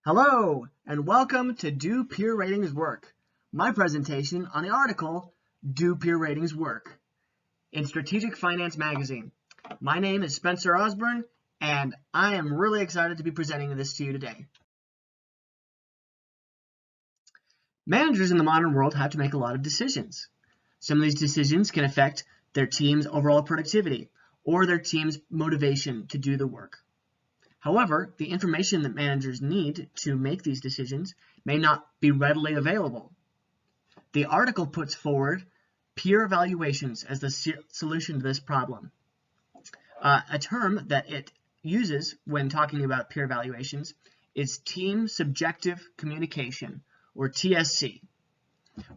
Hello, and welcome to Do Peer Ratings Work? My presentation on the article, Do Peer Ratings Work? In Strategic Finance Magazine. My name is Spencer Osborne, and I am really excited to be presenting this to you today. Managers in the modern world have to make a lot of decisions. Some of these decisions can affect their team's overall productivity or their team's motivation to do the work. However, the information that managers need to make these decisions may not be readily available. The article puts forward peer evaluations as the solution to this problem. A term that it uses when talking about peer evaluations is team subjective communication, or TSC.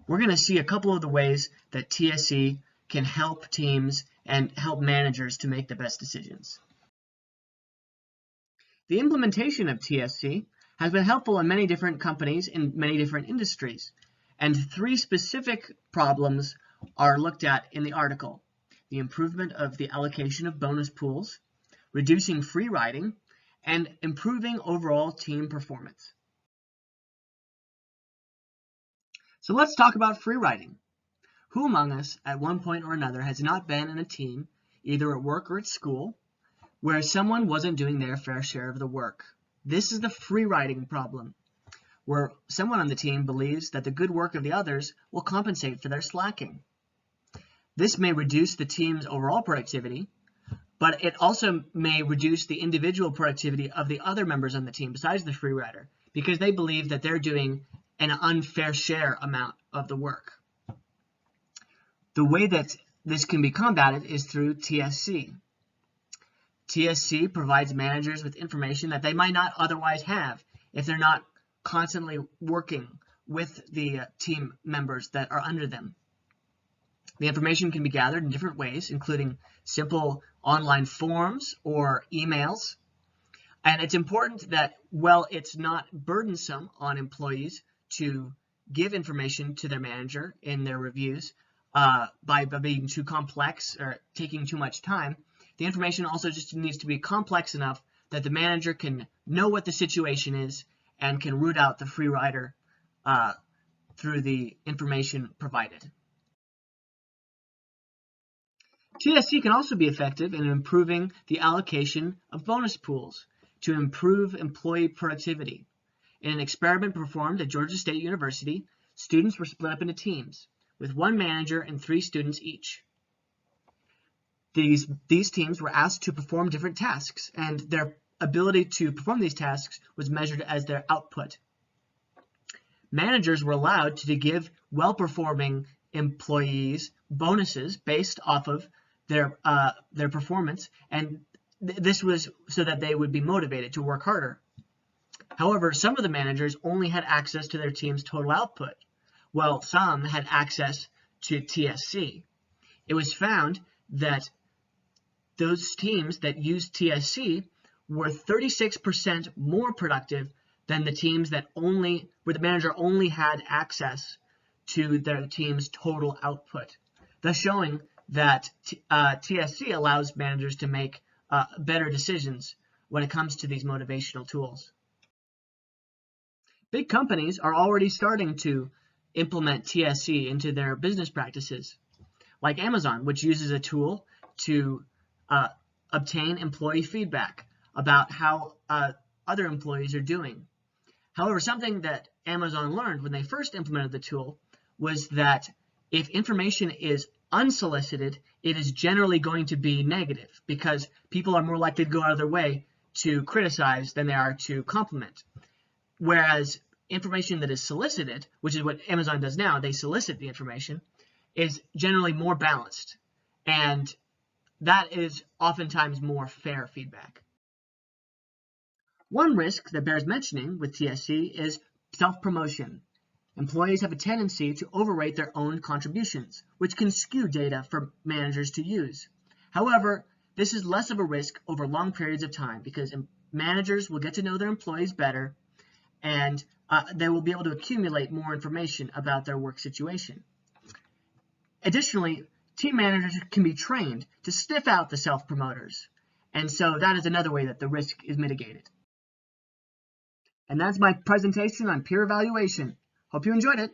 We're going to see a couple of the ways that TSC can help teams and help managers to make the best decisions. The implementation of TSC has been helpful in many different companies in many different industries, and three specific problems are looked at in the article: the improvement of the allocation of bonus pools, reducing free riding, and improving overall team performance. So let's talk about free riding. Who among us at one point or another has not been in a team, either at work or at school, where someone wasn't doing their fair share of the work? This is the free riding problem, where someone on the team believes that the good work of the others will compensate for their slacking. This may reduce the team's overall productivity, but it also may reduce the individual productivity of the other members on the team besides the free rider, because they believe that they're doing an unfair share amount of the work. The way that this can be combated is through TSC. TSC provides managers with information that they might not otherwise have if they're not constantly working with the team members that are under them. The information can be gathered in different ways, including simple online forms or emails. And it's important that, while it's not burdensome on employees to give information to their manager in their reviews by being too complex or taking too much time, the information also just needs to be complex enough that the manager can know what the situation is and can root out the free rider through the information provided. TSC can also be effective in improving the allocation of bonus pools to improve employee productivity. In an experiment performed at Georgia State University, students were split up into teams with one manager and 3 students each. These teams were asked to perform different tasks, and their ability to perform these tasks was measured as their output. Managers were allowed to give well-performing employees bonuses based off of their performance, and this was so that they would be motivated to work harder. However, some of the managers only had access to their team's total output, while some had access to TSC. It was found that those teams that used TSC were 36% more productive than the teams that where the manager only had access to their team's total output, thus showing that TSC allows managers to make better decisions when it comes to these motivational tools. Big companies are already starting to implement TSC into their business practices, like Amazon, which uses a tool to obtain employee feedback about how other employees are doing. However, something that Amazon learned when they first implemented the tool was that if information is unsolicited, it is generally going to be negative, because people are more likely to go out of their way to criticize than they are to compliment. Whereas information that is solicited, which is what Amazon does now, they solicit the information, is generally more balanced, and that is oftentimes more fair feedback. One risk that bears mentioning with TSC is self-promotion. Employees have a tendency to overrate their own contributions, which can skew data for managers to use. However, this is less of a risk over long periods of time, because managers will get to know their employees better, and they will be able to accumulate more information about their work situation. Additionally, team managers can be trained to sniff out the self-promoters, and so that is another way that the risk is mitigated. And that's my presentation on peer evaluation. Hope you enjoyed it.